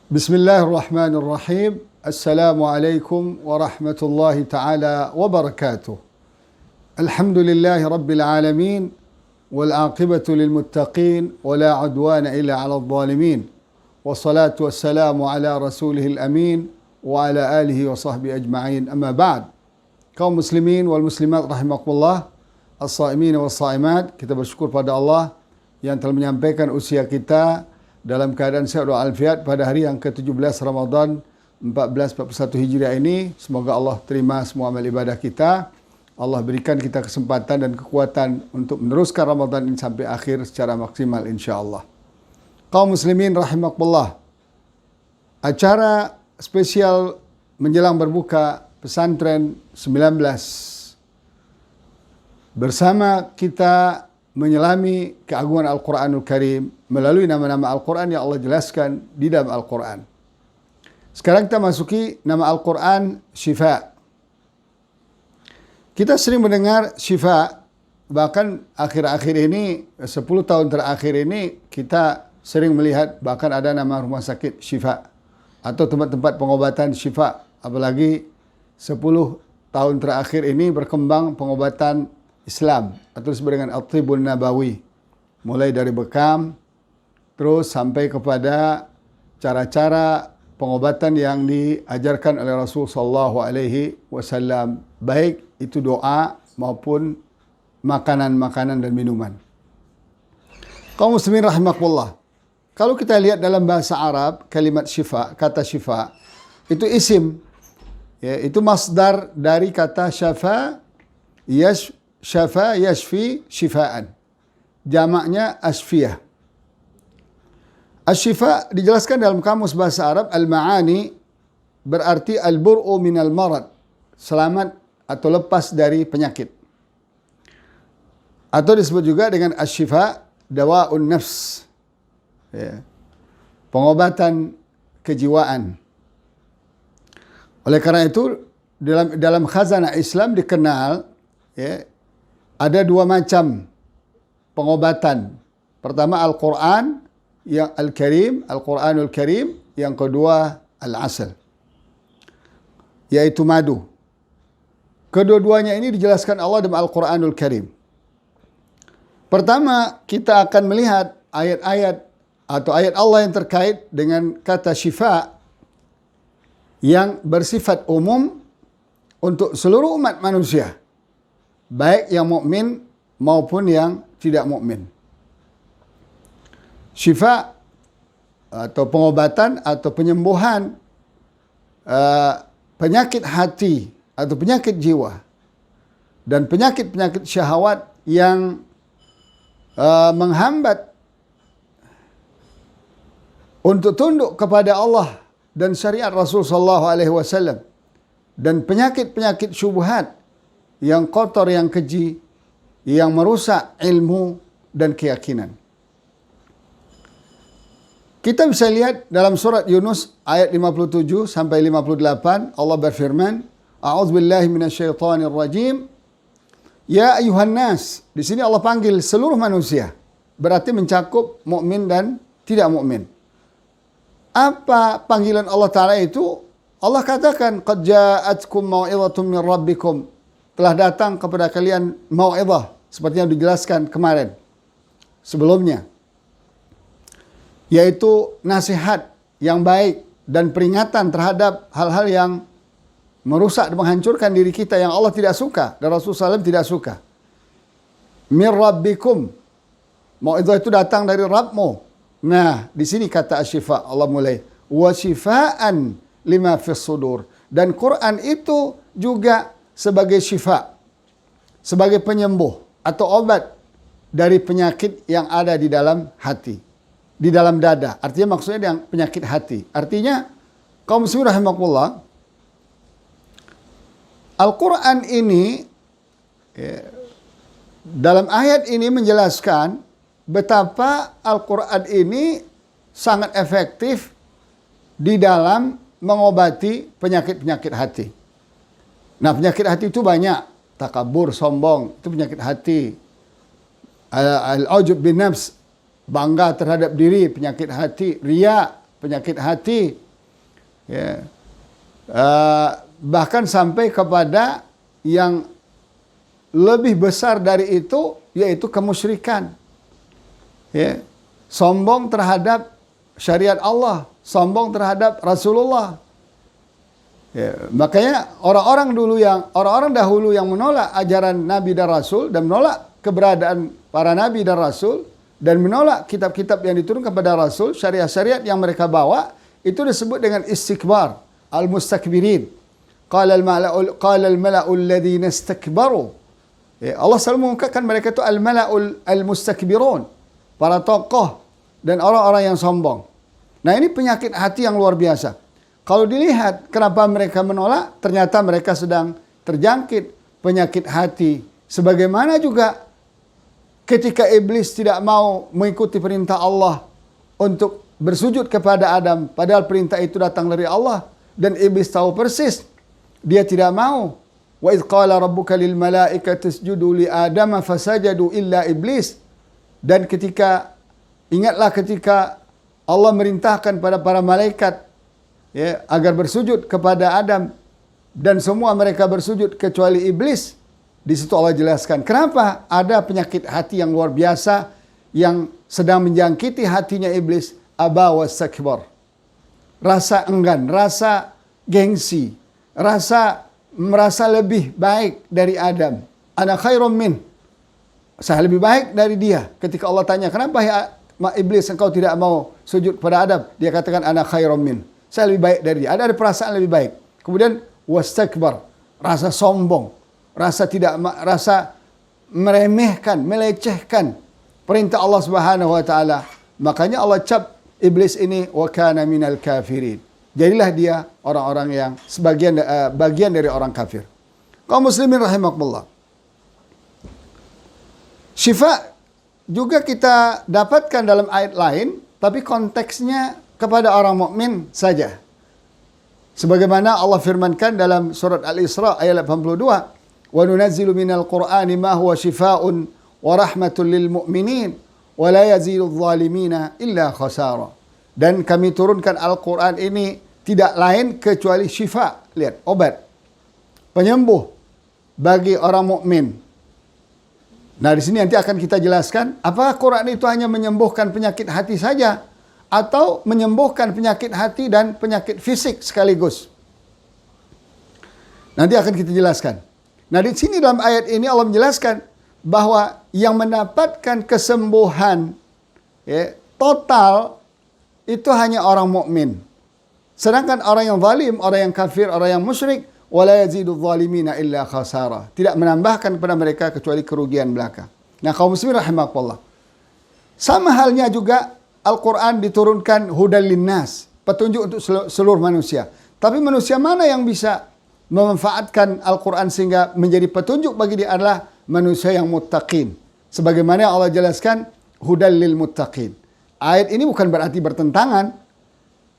Bismillahirrahmanirrahim. Assalamualaikum warahmatullahi taala wabarakatuh. Alhamdulillahi rabbil alamin wal aqibatu lil muttaqin wala udwana illa 'alal zalimin. Wassalatu wassalamu ala rasulihil amin wa ala alihi wa sahbihi ajma'in. Amma ba'd. Kaum muslimin wal muslimat rahimakumullah, as-saimin was saimat, kita bersyukur pada Allah yang telah menyampaikan usia kita dalam keadaan sehat walafiat pada hari yang ke-17 Ramadan 1441 Hijriah ini. Semoga Allah terima semua amal ibadah kita. Allah berikan kita kesempatan dan kekuatan untuk meneruskan Ramadan ini sampai akhir secara maksimal insyaAllah. Kaum muslimin rahimakumullah, acara spesial menjelang berbuka pesantren 19 bersama kita menyelami keagungan Al-Quranul Karim melalui nama-nama Al-Quran yang Allah jelaskan di dalam Al-Quran. Sekarang kita masuki nama Al-Quran Syifa. Kita sering mendengar Syifa, bahkan akhir-akhir ini, 10 tahun terakhir ini, kita sering melihat bahkan ada nama rumah sakit Syifa atau tempat-tempat pengobatan Syifa. Apalagi 10 tahun terakhir ini berkembang pengobatan Islam atau disebut dengan At-Tibbun Nabawi, mulai dari bekam terus sampai kepada cara-cara pengobatan yang diajarkan oleh Rasul sallallahu alaihi wasallam, baik itu doa maupun makanan-makanan dan minuman. Kaum muslimin rahimakumullah, kalau kita lihat dalam bahasa Arab kalimat syifa, kata syifa itu isim, ya, itu masdar dari kata syafa, syafa yashfi syifaan. Jamaknya asfiyah. Asyifa dijelaskan dalam kamus bahasa Arab al-ma'ani berarti al-bur'u minal marad, selamat atau lepas dari penyakit. Atau disebut juga dengan asyifa dawa'un nafs, ya, pengobatan kejiwaan. Oleh karena itu dalam khazanah Islam dikenal, ya, ada dua macam pengobatan. Pertama Al-Quran yang Al-Karim, Al-Quranul Karim. Yang kedua Al-Asal, yaitu madu. Kedua-duanya ini dijelaskan Allah dalam Al-Quranul Karim. Pertama, kita akan melihat ayat-ayat atau ayat Allah yang terkait dengan kata syifa yang bersifat umum untuk seluruh umat manusia, baik yang mukmin maupun yang tidak mukmin. Syifa atau pengobatan atau penyembuhan penyakit hati atau penyakit jiwa dan penyakit-penyakit syahwat yang menghambat untuk tunduk kepada Allah dan syariat Rasul sallallahu alaihi wasallam, dan penyakit-penyakit syubhat yang kotor, yang keji, yang merusak ilmu dan keyakinan. Kita bisa lihat dalam surat Yunus ayat 57 sampai 58, Allah berfirman, A'udzubillahi minasyaitonir rajim. Ya ayuhan nas. Di sini Allah panggil seluruh manusia, berarti mencakup mukmin dan tidak mukmin. Apa panggilan Allah Ta'ala itu? Allah katakan, Qad ja'atkum mau'izatun min rabbikum. Telah datang kepada kalian mau'izah, seperti yang dijelaskan kemarin sebelumnya, yaitu nasihat yang baik dan peringatan terhadap hal-hal yang merusak dan menghancurkan diri kita yang Allah tidak suka dan Rasulullah SAW tidak suka. Min rabbikum. Mau'izah itu datang dari Rabbmu. Nah, di sini kata asyifa, Allah mulai wa syifaan lima fis sudur. Dan Quran itu juga sebagai syifa, sebagai penyembuh atau obat dari penyakit yang ada di dalam hati, di dalam dada. Artinya maksudnya yang penyakit hati. Artinya kaum muslimin rahimakumullah, Al-Quran ini, ya, dalam ayat ini menjelaskan betapa Al-Quran ini sangat efektif di dalam mengobati penyakit-penyakit hati. Nah, penyakit hati itu banyak. Takabur, sombong, itu penyakit hati. Al-ujub bin nafs, bangga terhadap diri, penyakit hati. Riya, penyakit hati, ya. Bahkan sampai kepada yang lebih besar dari itu, yaitu kemusyrikan. Ya. Sombong terhadap syariat Allah, sombong terhadap Rasulullah. Ya, makanya orang-orang dahulu yang menolak ajaran Nabi dan Rasul dan menolak keberadaan para Nabi dan Rasul dan menolak kitab-kitab yang diturunkan kepada Rasul, syariat-syariat yang mereka bawa, itu disebut dengan istikbar, al-mustakbirin. Qala al-mala'u alladhina istakbaru. Ya, Allah selalu mengungkapkan mereka itu al-mala'u al-mustakbirun, para tokoh dan orang-orang yang sombong. Nah, ini penyakit hati yang luar biasa. Kalau dilihat kenapa mereka menolak, ternyata mereka sedang terjangkit penyakit hati. Sebagaimana juga ketika iblis tidak mau mengikuti perintah Allah untuk bersujud kepada Adam, padahal perintah itu datang dari Allah, dan iblis tahu persis dia tidak mau. Wa idz qala rabbuka lil malaikati isjudu li adama fasajadu illa iblis. Dan ingatlah ketika Allah merintahkan pada para malaikat, ya, agar bersujud kepada Adam, dan semua mereka bersujud kecuali iblis. Di situ Allah jelaskan kenapa ada penyakit hati yang luar biasa yang sedang menjangkiti hatinya iblis, aba wastakbar. Rasa enggan, rasa gengsi, rasa merasa lebih baik dari Adam. Ana khairum min. Saya lebih baik dari dia. Ketika Allah tanya, kenapa ya iblis engkau tidak mau sujud kepada Adam? Dia katakan, ana khairum min. Saya lebih baik dari dia. Ada perasaan lebih baik. Kemudian wastakbar, rasa sombong, rasa meremehkan, melecehkan perintah Allah Subhanahu wa taala. Makanya Allah cap iblis ini wa kana minal kafirin. Jadilah dia orang-orang yang bagian dari orang kafir. Kaum muslimin rahimakumullah. Syifa juga kita dapatkan dalam ayat lain, tapi konteksnya kepada orang mukmin saja. Sebagaimana Allah firmankan dalam surat Al-Isra ayat 82, "Wa nunazzilu minal Qur'ani ma huwa shifaa'un wa rahmatun lil mu'minin wa la yazidudz zalimina illa khasara." Dan kami turunkan Al-Qur'an ini tidak lain kecuali syifa, lihat, obat, penyembuh bagi orang mukmin. Nah, di sini nanti akan kita jelaskan apakah Quran itu hanya menyembuhkan penyakit hati saja atau menyembuhkan penyakit hati dan penyakit fisik sekaligus. Nanti akan kita jelaskan. Nah, di sini dalam ayat ini Allah menjelaskan bahwa yang mendapatkan kesembuhan, ya, total itu hanya orang mukmin. Sedangkan orang yang zalim, orang yang kafir, orang yang musyrik, wala yazidudz zalimina illa khasara. Tidak menambahkan kepada mereka kecuali kerugian belaka. Nah, kaum muslimin rahimakumullah. Sama halnya juga Al-Quran diturunkan hudal linnas, petunjuk untuk seluruh manusia. Tapi manusia mana yang bisa memanfaatkan Al-Quran sehingga menjadi petunjuk bagi dia adalah manusia yang muttaqin. Sebagaimana Allah jelaskan hudal lil muttaqin. Ayat ini bukan berarti bertentangan,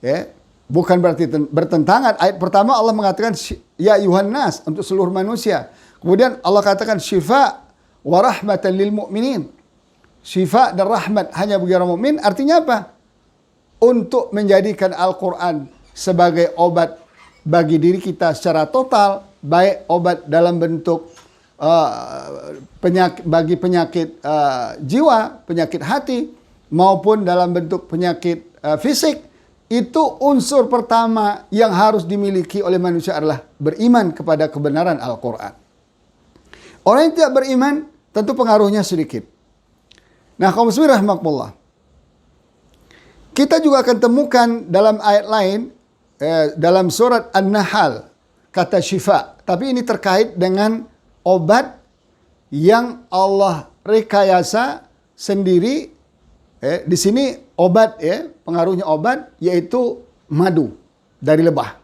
ya. Bukan berarti bertentangan. Ayat pertama Allah mengatakan ya ayuhan nas, untuk seluruh manusia. Kemudian Allah katakan syifa wa rahmatan lil mu'minin. Syifa dan rahmat hanya bagi orang mukmin. Artinya apa? Untuk menjadikan Al-Quran sebagai obat bagi diri kita secara total, baik obat dalam bentuk bagi penyakit jiwa, penyakit hati, maupun dalam bentuk penyakit fisik. Itu unsur pertama yang harus dimiliki oleh manusia adalah beriman kepada kebenaran Al-Quran. Orang yang tidak beriman tentu pengaruhnya sedikit. Nah, kaum muslimin rahimakumullah, kita juga akan temukan dalam ayat lain, dalam surat An-Nahl, kata syifa. Tapi ini terkait dengan obat yang Allah rekayasa sendiri. Di sini obat, ya, pengaruhnya obat, yaitu madu dari lebah.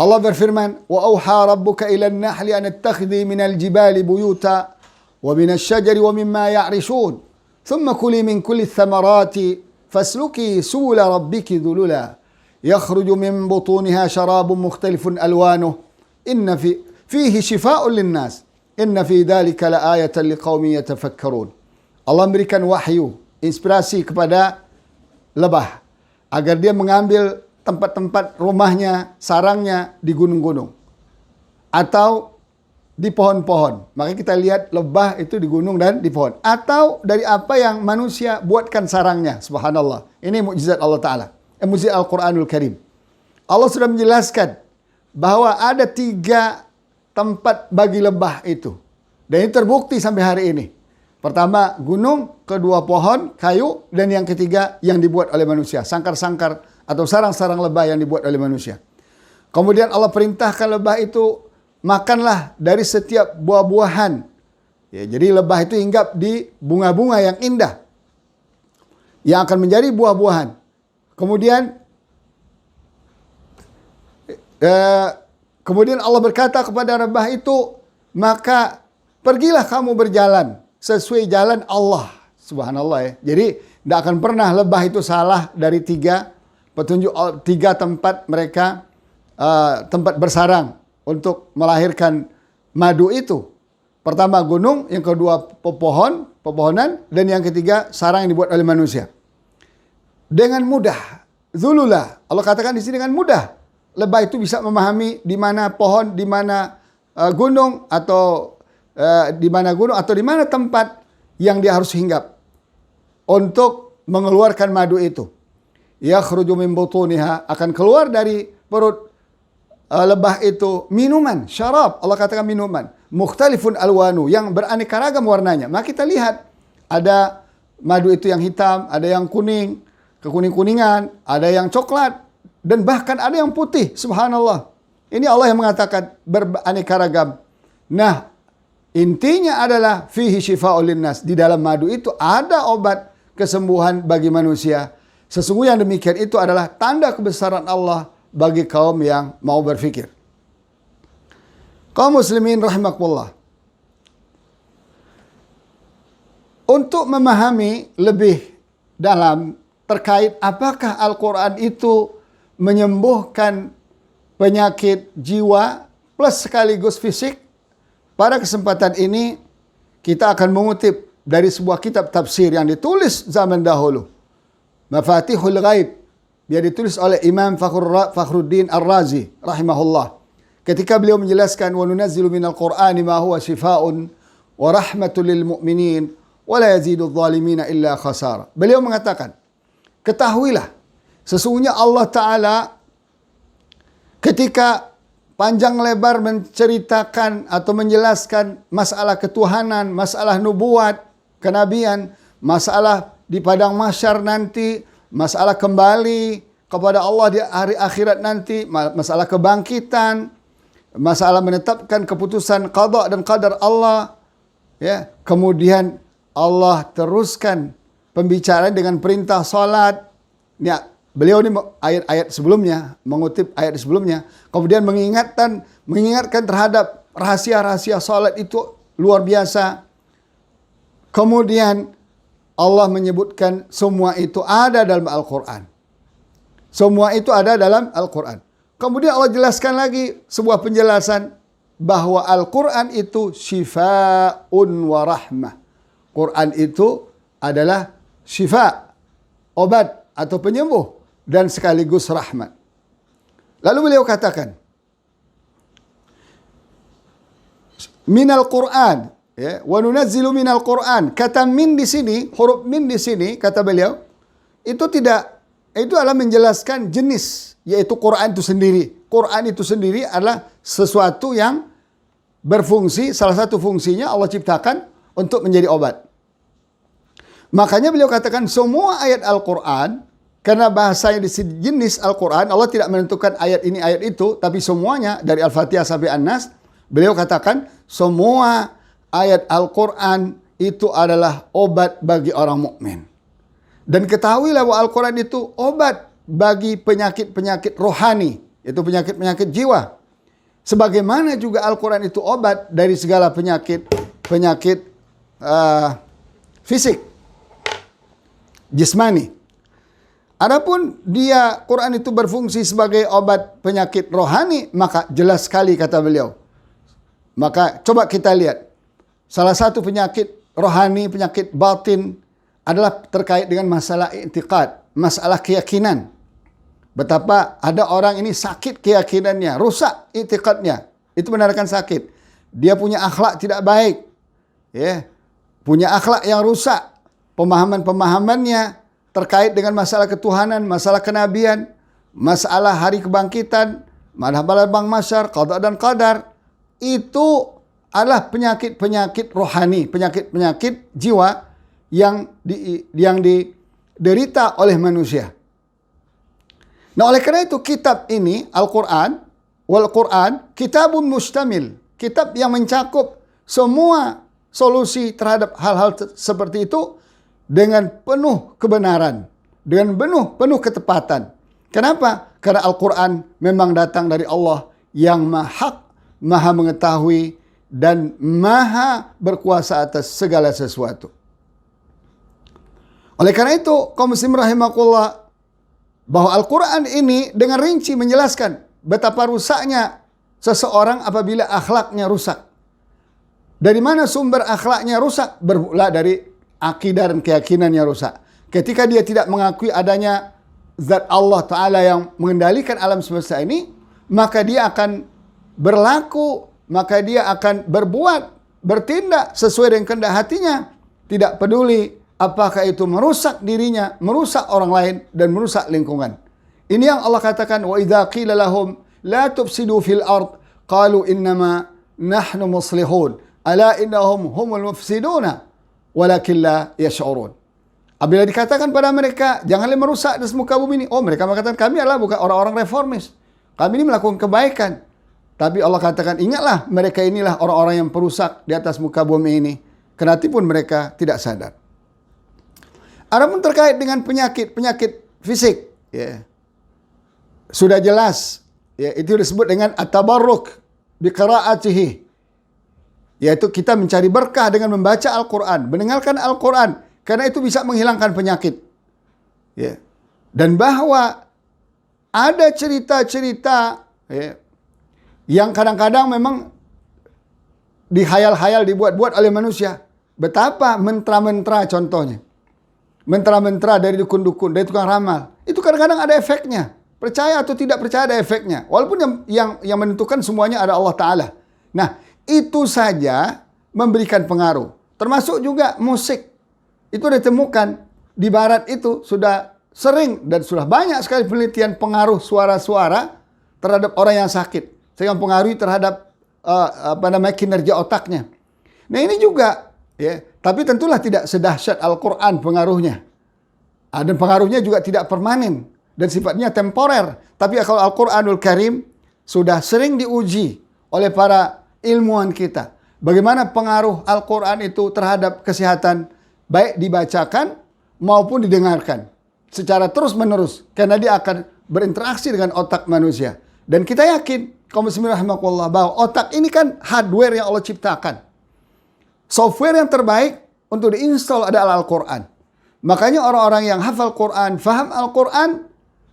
Allah berfirman, wa auha rabbuka ila an-nahli an attakhidhi minal jibali buyuta wa minasy syajari wa mimma ya'rishun thumma kuli min kulli thamarati fasluki subula rabbiki dhulula yakhruju min butuniha syarabun mukhtalifun alwanuh inna fihi shifaa'un lin-nas inna fi dhalika laayatan liqaumin yatafakkarun. Allah memberikan wahyu, inspirasi kepada lebah agar dia mengambil tempat-tempat rumahnya, sarangnya di gunung-gunung atau di pohon-pohon. Maka kita lihat lebah itu di gunung dan di pohon. Atau dari apa yang manusia buatkan sarangnya. Subhanallah. Ini mukjizat Allah Ta'ala. Mukjizat Al-Quranul Karim. Allah sudah menjelaskan bahwa ada 3 tempat bagi lebah itu. Dan ini terbukti sampai hari ini. Pertama gunung, kedua pohon, kayu, dan yang ketiga yang dibuat oleh manusia. Sangkar-sangkar atau sarang-sarang lebah yang dibuat oleh manusia. Kemudian Allah perintahkan lebah itu makanlah dari setiap buah-buahan. Ya, jadi lebah itu hinggap di bunga-bunga yang indah yang akan menjadi buah-buahan. Kemudian Allah berkata kepada lebah itu, maka pergilah kamu berjalan sesuai jalan Allah. Subhanallah ya. Jadi tidak akan pernah lebah itu salah dari 3 petunjuk, 3 tempat mereka tempat bersarang untuk melahirkan madu itu. Pertama gunung, yang kedua pepohonan, dan yang ketiga sarang yang dibuat oleh manusia. Dengan mudah, zulula. Allah katakan di sini dengan mudah. Lebah itu bisa memahami di mana pohon, di mana gunung atau di mana tempat yang dia harus hinggap untuk mengeluarkan madu itu. Yakhruju min butuniha, akan keluar dari perut lebah itu minuman, syarab. Allah katakan minuman. Mukhtalifun alwanu, yang beraneka ragam warnanya. Maka kita lihat ada madu itu yang hitam, ada yang kuning, kekuning-kuningan, ada yang coklat, dan bahkan ada yang putih. Subhanallah. Ini Allah yang mengatakan beraneka ragam. Nah, intinya adalah fihi syifa'ul linnas. Di dalam madu itu ada obat kesembuhan bagi manusia. Sesungguhnya demikian itu adalah tanda kebesaran Allah bagi kaum yang mau berfikir. Kaum muslimin rahimakumullah. Untuk memahami lebih dalam terkait apakah Al-Quran itu menyembuhkan penyakit jiwa plus sekaligus fisik, pada kesempatan ini kita akan mengutip dari sebuah kitab tafsir yang ditulis zaman dahulu. Mafatihul Ghaib. Dia ditulis oleh Imam Fakhruddin Ar-Razi rahimahullah. Ketika beliau menjelaskan wa nunazzilu minal Qur'ani ma huwa shifaa'un wa rahmatul lil mu'minin wa la yazidudz zalimina illa khasara. Beliau mengatakan, ketahuilah sesungguhnya Allah Ta'ala ketika panjang lebar menceritakan atau menjelaskan masalah ketuhanan, masalah nubuat, kenabian, masalah di padang mahsyar nanti, masalah kembali kepada Allah di hari akhirat nanti, masalah kebangkitan, masalah menetapkan keputusan qada dan qadar Allah, ya. Kemudian Allah teruskan pembicaraan dengan perintah salat. Ya, beliau ini ayat-ayat sebelumnya, mengutip ayat sebelumnya, kemudian mengingatkan terhadap rahasia-rahasia salat itu luar biasa. Kemudian Allah menyebutkan semua itu ada dalam Al-Quran. Semua itu ada dalam Al-Quran. Kemudian Allah jelaskan lagi sebuah penjelasan bahwa Al-Quran itu syifa'un wa rahmah. Quran itu adalah syifa, obat atau penyembuh, dan sekaligus rahmat. Lalu beliau katakan, minal Quran, ya, wa nunazzilu minal Quran. Kata min di sini, huruf min di sini, kata beliau, itu adalah menjelaskan jenis, yaitu Quran itu sendiri. Quran itu sendiri adalah sesuatu yang berfungsi, salah satu fungsinya Allah ciptakan untuk menjadi obat. Makanya beliau katakan semua ayat Al-Quran, karena bahasanya di jenis Al-Quran, Allah tidak menentukan ayat ini, ayat itu, tapi semuanya dari Al-Fatihah sampai An-Nas, beliau katakan semua ayat Al-Quran itu adalah obat bagi orang mukmin. Dan ketahuilah bahwa Al-Quran itu obat bagi penyakit-penyakit rohani, yaitu penyakit-penyakit jiwa. Sebagaimana juga Al-Quran itu obat dari segala penyakit fisik, jismani. Adapun dia Quran itu berfungsi sebagai obat penyakit rohani, maka jelas sekali kata beliau. Maka coba kita lihat. Salah satu penyakit rohani, penyakit batin adalah terkait dengan masalah i'tiqad, masalah keyakinan. Betapa ada orang ini sakit keyakinannya, rusak i'tiqadnya. Itu menandakan sakit. Dia punya akhlak tidak baik. Ya. Punya akhlak yang rusak. Pemahaman-pemahamannya terkait dengan masalah ketuhanan, masalah kenabian, masalah hari kebangkitan, masalah bang masyar, qada dan qadar. Itu adalah penyakit-penyakit rohani, penyakit-penyakit jiwa yang diderita oleh manusia. Nah, oleh karena itu kitab ini, Al-Quran, wal Quran, kitabun mustamil. Kitab yang mencakup semua solusi terhadap hal-hal seperti itu dengan penuh kebenaran, dengan penuh ketepatan. Kenapa? Karena Al-Quran memang datang dari Allah yang maha mengetahui dan maha berkuasa atas segala sesuatu. Oleh karena itu, kaum muslimin rahimakumullah, bahwa Al-Quran ini dengan rinci menjelaskan betapa rusaknya seseorang apabila akhlaknya rusak. Dari mana sumber akhlaknya rusak? Bermula dari akidah dan keyakinannya rusak. Ketika dia tidak mengakui adanya zat Allah Ta'ala yang mengendalikan alam semesta ini, maka dia akan berlaku, maka dia akan berbuat, bertindak sesuai dengan kehendak hatinya. Tidak peduli apakah itu merusak dirinya, merusak orang lain, dan merusak lingkungan. Ini yang Allah katakan, wa idza qila lahum la tufsidu fil ard qalu innama nahnu muslihun ala innahum humul mufsiduna walakin la yash'urun. Apabila dikatakan pada mereka, janganlah merusak di muka bumi ini. Oh, mereka mengatakan kami adalah bukan orang-orang reformis. Kami ini melakukan kebaikan. Tapi Allah katakan, ingatlah mereka inilah orang-orang yang perusak di atas muka bumi ini. Kenatipun mereka tidak sadar. Adapun terkait dengan penyakit fisik, ya, sudah jelas, ya, itu disebut dengan at-tabarruk bi qiraatihi, yaitu kita mencari berkah dengan membaca Al-Quran, mendengarkan Al-Quran, karena itu bisa menghilangkan penyakit. Ya. Dan bahwa ada cerita-cerita, ya, yang kadang-kadang memang dihayal-hayal, dibuat-buat oleh manusia. Betapa mentra-mentra contohnya. Mentra-mentra dari dukun-dukun, dari tukang ramal. Itu kadang-kadang ada efeknya. Percaya atau tidak percaya ada efeknya. Walaupun yang menentukan semuanya ada Allah Ta'ala. Nah, itu saja memberikan pengaruh. Termasuk juga musik. Itu ditemukan di barat itu sudah sering dan sudah banyak sekali penelitian pengaruh suara-suara terhadap orang yang sakit. Sehingga mempengaruhi terhadap kinerja otaknya. Nah, ini juga, ya, tapi tentulah tidak sedahsyat Al-Quran pengaruhnya. Dan pengaruhnya juga tidak permanen dan sifatnya temporer. Tapi kalau Al-Quranul Karim sudah sering diuji oleh para ilmuwan kita. Bagaimana pengaruh Al-Quran itu terhadap kesehatan, baik dibacakan maupun didengarkan secara terus-menerus. Karena dia akan berinteraksi dengan otak manusia. Dan kita yakin, kaum muslimin rahimakumullah, bahwa otak ini kan hardware yang Allah ciptakan. Software yang terbaik untuk diinstal adalah Al-Quran. Makanya orang-orang yang hafal Quran, faham Al-Quran,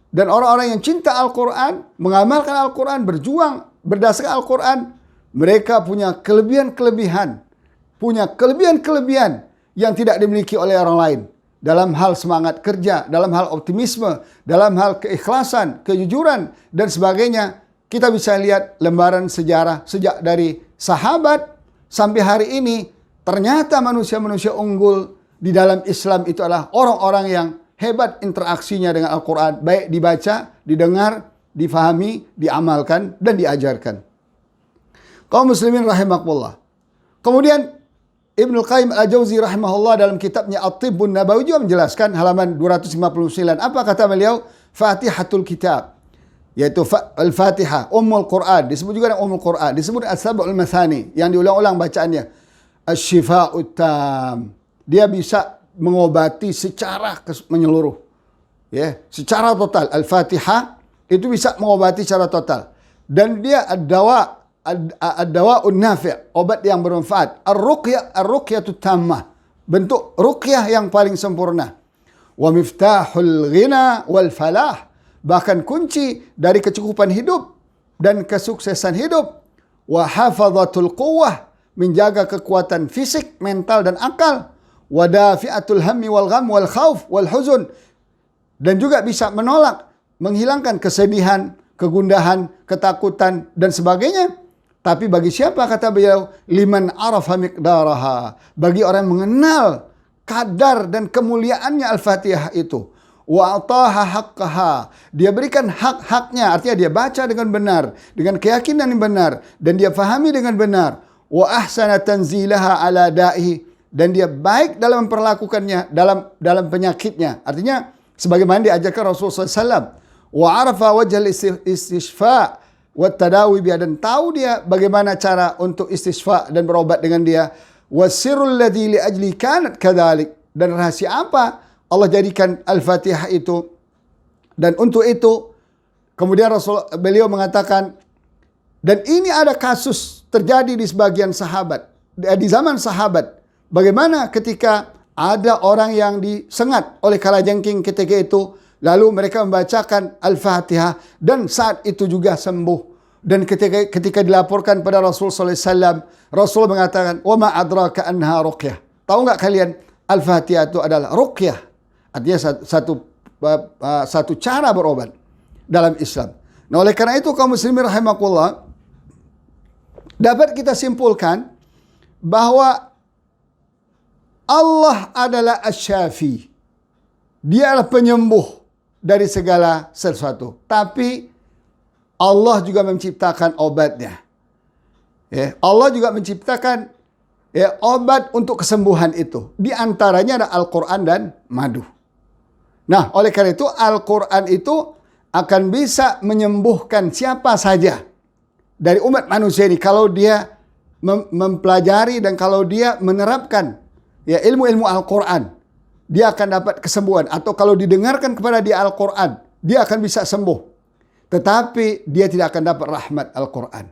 dan orang-orang yang cinta Al-Quran, mengamalkan Al-Quran, berjuang berdasarkan Al-Quran, mereka punya kelebihan-kelebihan. Punya kelebihan-kelebihan yang tidak dimiliki oleh orang lain. Dalam hal semangat kerja, dalam hal optimisme, dalam hal keikhlasan, kejujuran, dan sebagainya. Kita bisa lihat lembaran sejarah sejak dari sahabat sampai hari ini. Ternyata manusia-manusia unggul di dalam Islam itu adalah orang-orang yang hebat interaksinya dengan Al-Quran. Baik dibaca, didengar, difahami, diamalkan, dan diajarkan. Kaum muslimin rahimakumullah. Kemudian Ibnu Qayyim Al-Jauzi rahimahullah dalam kitabnya At-Tibbun Nabawi juga menjelaskan halaman 259. Apa kata beliau? Fatihatul Kitab. Yaitu Al-Fatihah, Ummul Quran. Disebut juga Ummul Quran. Disebut As-Sab'ul Mathani. Yang diulang-ulang bacaannya. Asy-Syifa'ut Tam. Dia bisa mengobati secara menyeluruh. Ya, secara total. Al-Fatihah itu bisa mengobati secara total. Dan dia ad-dawa'un nafi', obat yang bermanfaat. Ar-ruqyatut tammah, bentuk ruqyah yang paling sempurna. Wa miftahul ghina wal falah, bahkan kunci dari kecukupan hidup dan kesuksesan hidup. Wa hafadhatul quwwah, menjaga kekuatan fisik, mental dan akal. Wa dafi'atul hammi wal gham wal khauf wal huzun, dan juga bisa menolak menghilangkan kesedihan, kegundahan, ketakutan, dan sebagainya. Tapi bagi siapa, kata beliau, liman arafa miqdaraha, bagi orang yang mengenal kadar dan kemuliaannya Al-Fatihah itu. Wa ataha haqqaha, dia berikan hak-haknya, artinya dia baca dengan benar, dengan keyakinan yang benar, dan dia fahami dengan benar. Wa ahsana tanzilaha ala da'i, dan dia baik dalam memperlakukannya dalam penyakitnya. Artinya sebagaimana diajarkan Rasulullah SAW. Wa arafa wajhal istishfa' wat tadawi biha, dan tahu dia bagaimana cara untuk istisfa dan berobat dengan dia. Wasirul ladzi li ajli kanat kadzalik, dan rahasia apa Allah jadikan Al-Fatihah itu, dan untuk itu kemudian beliau mengatakan, dan ini ada kasus terjadi di sebagian sahabat, di zaman sahabat, bagaimana ketika ada orang yang disengat oleh kalajengking ketika itu, lalu mereka membacakan Al-Fatihah dan saat itu juga sembuh. Dan ketika dilaporkan pada Rasul sallallahu alaihi wasallam, Rasul mengatakan, "Wa ma adraka anha ruqyah." Tahu enggak kalian, Al-Fatihah itu adalah ruqyah. Artinya satu cara berobat dalam Islam. Nah, oleh karena itu kaum muslimin rahimakumullah, dapat kita simpulkan bahwa Allah adalah Asy-Syafi. Dia adalah penyembuh dari segala sesuatu. Tapi Allah juga menciptakan obatnya. Ya, Allah juga menciptakan obat untuk kesembuhan itu. Di antaranya ada Al-Quran dan madu. Nah, oleh karena itu Al-Quran itu akan bisa menyembuhkan siapa saja dari umat manusia ini kalau dia mempelajari dan kalau dia menerapkan ilmu-ilmu Al-Quran. Dia akan dapat kesembuhan, atau kalau didengarkan kepada dia Al-Quran, dia akan bisa sembuh. Tetapi dia tidak akan dapat rahmat Al-Quran.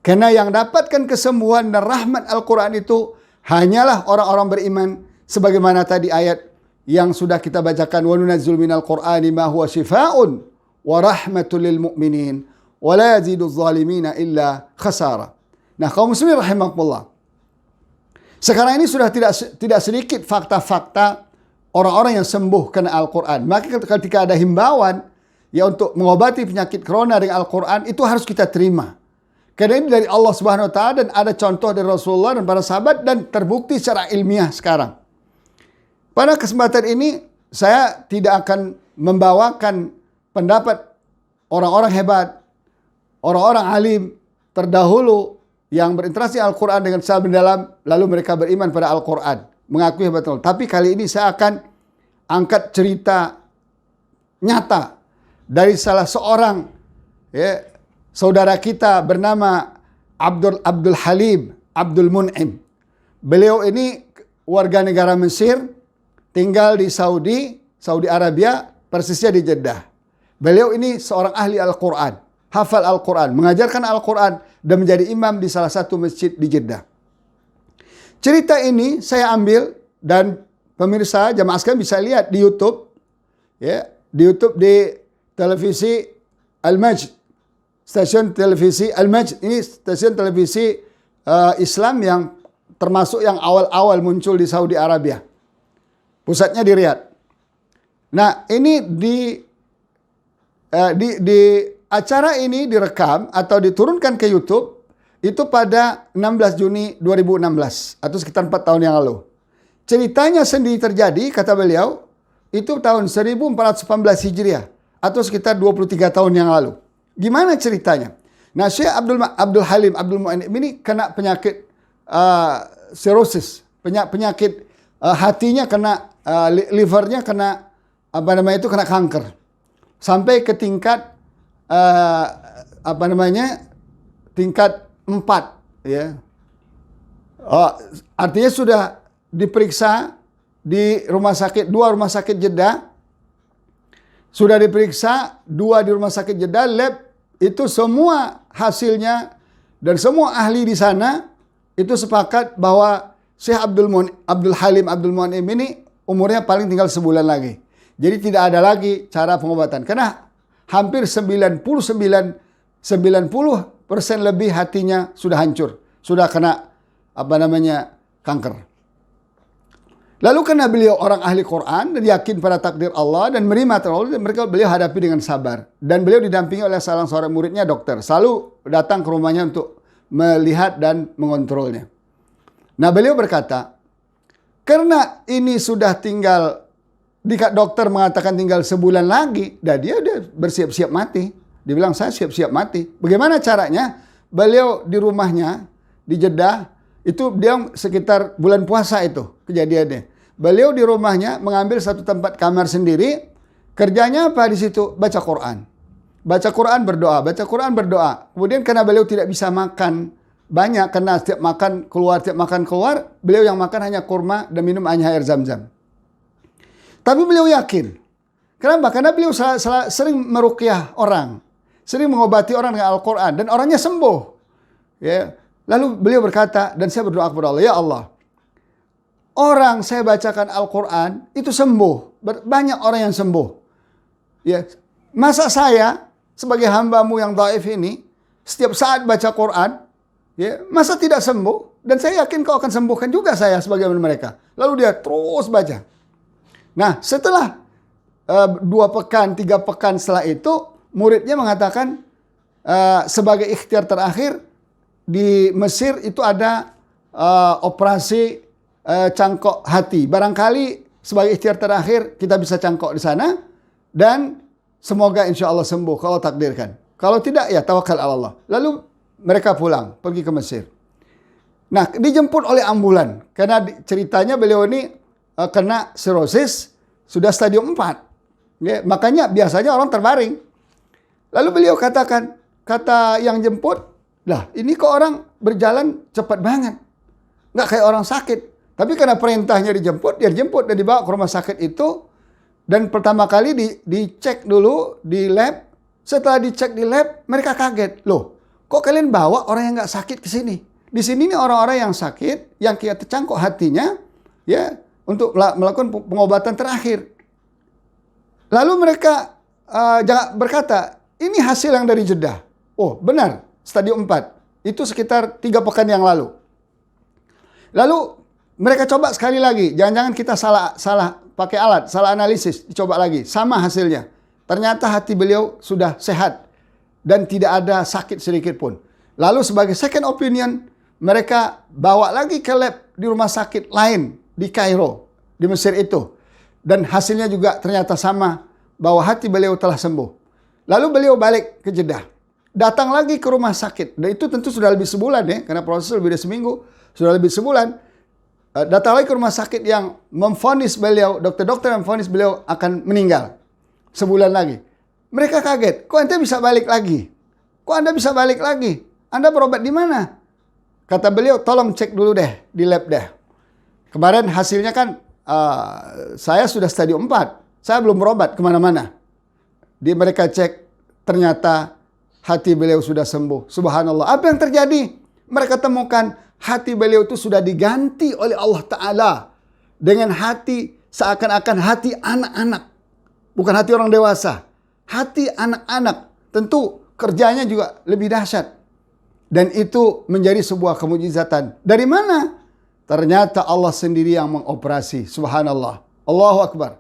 Karena yang dapatkan kesembuhan dan rahmat Al-Quran itu hanyalah orang-orang beriman. Sebagaimana tadi ayat yang sudah kita bacakan. وَنُنَزِّلُ مِنَ الْقُرْآنِ مَا هُوَ شِفَاءٌ وَرَحْمَةٌ لِلْمُؤْمِنِينَ وَلَا يَزِيدُ الظَّالِمِينَ إِلَّا خَسَارًا. Nah, kaum muslimin rahimahullah, sekarang ini sudah tidak sedikit fakta-fakta orang-orang yang sembuh karena Al-Quran. Maka ketika ada himbauan untuk mengobati penyakit corona dengan Al-Quran, itu harus kita terima. Karena ini dari Allah Subhanahu wa taala, dan ada contoh dari Rasulullah dan para sahabat, dan terbukti secara ilmiah sekarang. Pada kesempatan ini saya tidak akan membawakan pendapat orang-orang hebat, orang-orang alim terdahulu yang berinteraksi Al-Quran dengan secara mendalam, lalu mereka beriman pada Al-Quran, mengakui hebat Allah. Tapi kali ini saya akan angkat cerita nyata dari salah seorang saudara kita bernama Abdul Halim Abdul Mun'im. Beliau ini warga negara Mesir, tinggal di Saudi Arabia, persisnya di Jeddah. Beliau ini seorang ahli Al-Quran, hafal Al-Quran, mengajarkan Al-Quran, dan menjadi imam di salah satu masjid di Jeddah. Cerita ini saya ambil, dan pemirsa jamaah sekalian bisa lihat di YouTube, di YouTube di televisi Al-Majd, stasiun televisi Al-Majd. Ini stasiun televisi Islam yang termasuk yang awal-awal muncul di Saudi Arabia. Pusatnya di Riyadh. Nah, ini di acara ini direkam atau diturunkan ke YouTube itu pada 16 Juni 2016 atau sekitar 4 tahun yang lalu. Ceritanya sendiri terjadi, kata beliau, itu tahun 1418 Hijriah atau sekitar 23 tahun yang lalu. Gimana ceritanya? Nah, Syekh Abdul Halim Abdul Mu'annim ini kena penyakit cirrhosis, penyakit hatinya kena, livernya kena kena kanker. Sampai ke tingkat tingkat 4 ya. Artinya sudah diperiksa di dua rumah sakit Jeddah. Sudah diperiksa 2 di rumah sakit Jeddah, lab itu semua hasilnya dan semua ahli di sana itu sepakat bahwa Syekh Abdul Halim Abdul Mu'annim ini umurnya paling tinggal sebulan lagi. Jadi tidak ada lagi cara pengobatan karena hampir 90% lebih hatinya sudah hancur, sudah kena kanker. Lalu karena beliau orang ahli Quran dan yakin pada takdir Allah dan menerima takdir Allah, beliau hadapi dengan sabar. Dan beliau didampingi oleh salah seorang muridnya, dokter. Selalu datang ke rumahnya untuk melihat dan mengontrolnya. Nah, beliau berkata, karena ini sudah tinggal, dokter mengatakan tinggal sebulan lagi, dan dia udah bersiap-siap mati. Dia bilang, saya siap-siap mati. Bagaimana caranya? Beliau di rumahnya, di Jeddah, itu dia sekitar bulan puasa itu kejadiannya. Beliau di rumahnya mengambil satu tempat kamar sendiri. Kerjanya apa di situ? Baca Quran. Baca Quran, berdoa. Baca Quran, berdoa. Kemudian karena beliau tidak bisa makan banyak, karena setiap makan keluar, beliau yang makan hanya kurma dan minum hanya air zam-zam. Tapi beliau yakin. Kenapa? Karena beliau sering meruqyah orang. Sering mengobati orang dengan Al-Quran. Dan orangnya sembuh. Ya. Lalu beliau berkata, dan saya berdoa kepada Allah, ya Allah, orang saya bacakan Al-Quran itu sembuh. Banyak orang yang sembuh. Ya, masa saya sebagai hambamu yang dhaif ini, setiap saat baca Quran, ya, masa tidak sembuh? Dan saya yakin kau akan sembuhkan juga saya sebagai mereka. Lalu dia terus baca. Nah, setelah 2 pekan, 3 pekan setelah itu, muridnya mengatakan, sebagai ikhtiar terakhir, di Mesir itu ada operasi cangkok hati. Barangkali sebagai ikhtiar terakhir kita bisa cangkok di sana dan semoga insya Allah sembuh kalau takdirkan. Kalau tidak ya tawakal Allah. Lalu mereka pulang pergi ke Mesir. Nah, dijemput oleh ambulan karena ceritanya beliau ini kena sirosis sudah stadium 4. Ya, makanya biasanya orang terbaring. Lalu beliau katakan, kata yang jemput, lah, ini kok orang berjalan cepat banget. Nggak kayak orang sakit. Tapi karena perintahnya dijemput, dia dijemput dan dibawa ke rumah sakit itu. Dan pertama kali dicek dulu di lab. Setelah dicek di lab, mereka kaget. Loh, kok kalian bawa orang yang nggak sakit ke sini? Di sini nih orang-orang yang sakit, yang kita tercangkok hatinya, ya, untuk melakukan pengobatan terakhir. Lalu mereka berkata, ini hasil yang dari Jeddah. Oh, benar. Stadium 4. Itu sekitar 3 pekan yang lalu. Lalu mereka coba sekali lagi. Jangan-jangan kita salah pakai alat, salah analisis. Dicoba lagi. Sama hasilnya. Ternyata hati beliau sudah sehat. Dan tidak ada sakit sedikit pun. Lalu sebagai second opinion, mereka bawa lagi ke lab di rumah sakit lain di Kairo, di Mesir itu. Dan hasilnya juga ternyata sama. Bahwa hati beliau telah sembuh. Lalu beliau balik ke Jeddah. Datang lagi ke rumah sakit. Dan itu tentu sudah lebih sebulan ya. Karena proses lebih dari seminggu. Sudah lebih sebulan. Datang lagi ke rumah sakit yang memvonis beliau. Dokter-dokter yang memvonis beliau akan meninggal. Sebulan lagi. Mereka kaget. Kok ente bisa balik lagi? Kok Anda bisa balik lagi? Anda berobat di mana? Kata beliau, tolong cek dulu deh. Di lab deh. Kemarin hasilnya kan saya sudah stadium 4. Saya belum berobat kemana-mana. Mereka cek. Ternyata hati beliau sudah sembuh. Subhanallah. Apa yang terjadi? Mereka temukan hati beliau itu sudah diganti oleh Allah Ta'ala. Dengan hati seakan-akan hati anak-anak. Bukan hati orang dewasa. Hati anak-anak. Tentu kerjanya juga lebih dahsyat. Dan itu menjadi sebuah kemujizatan. Dari mana? Ternyata Allah sendiri yang mengoperasi. Subhanallah. Allahu Akbar.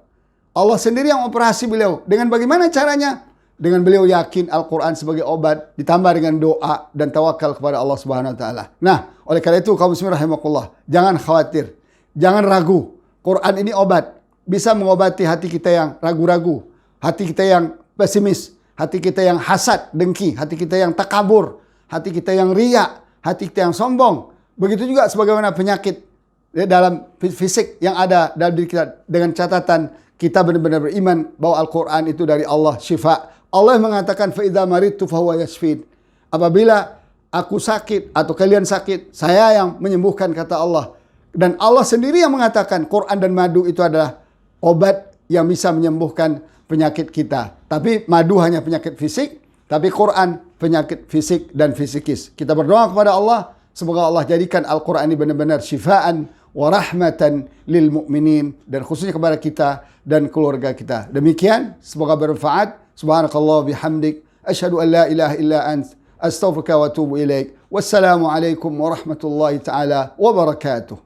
Allah sendiri yang operasi beliau. Dengan bagaimana caranya? Dengan beliau yakin Al-Quran sebagai obat, ditambah dengan doa dan tawakal kepada Allah Subhanahu Wa Taala. Nah, oleh karena itu kaum muslimin rahimakumullah, jangan khawatir, jangan ragu. Quran ini obat, bisa mengobati hati kita yang ragu-ragu, hati kita yang pesimis, hati kita yang hasad, dengki, hati kita yang takabur, hati kita yang riya, hati kita yang sombong. Begitu juga sebagaimana penyakit dalam fisik yang ada dalam diri kita, dengan catatan kita benar-benar beriman bahwa Al-Quran itu dari Allah, syifa. Allah mengatakan fa idza maridtu fa huwa yashfin. Apabila aku sakit atau kalian sakit, saya yang menyembuhkan, kata Allah. Dan Allah sendiri yang mengatakan Quran dan madu itu adalah obat yang bisa menyembuhkan penyakit kita. Tapi madu hanya penyakit fisik, tapi Quran penyakit fisik dan fisikis. Kita berdoa kepada Allah, semoga Allah jadikan Al-Quran ini benar-benar syifaan wa rahmatan lil mu'minin, dan khususnya kepada kita dan keluarga kita. Demikian, semoga bermanfaat. Subhanakallah bihamdik, asyhadu an la ilaha illa ant, astaghfiruka wa atubu ilaik. Wassalamu alaikum warahmatullahi taala wabarakatuh.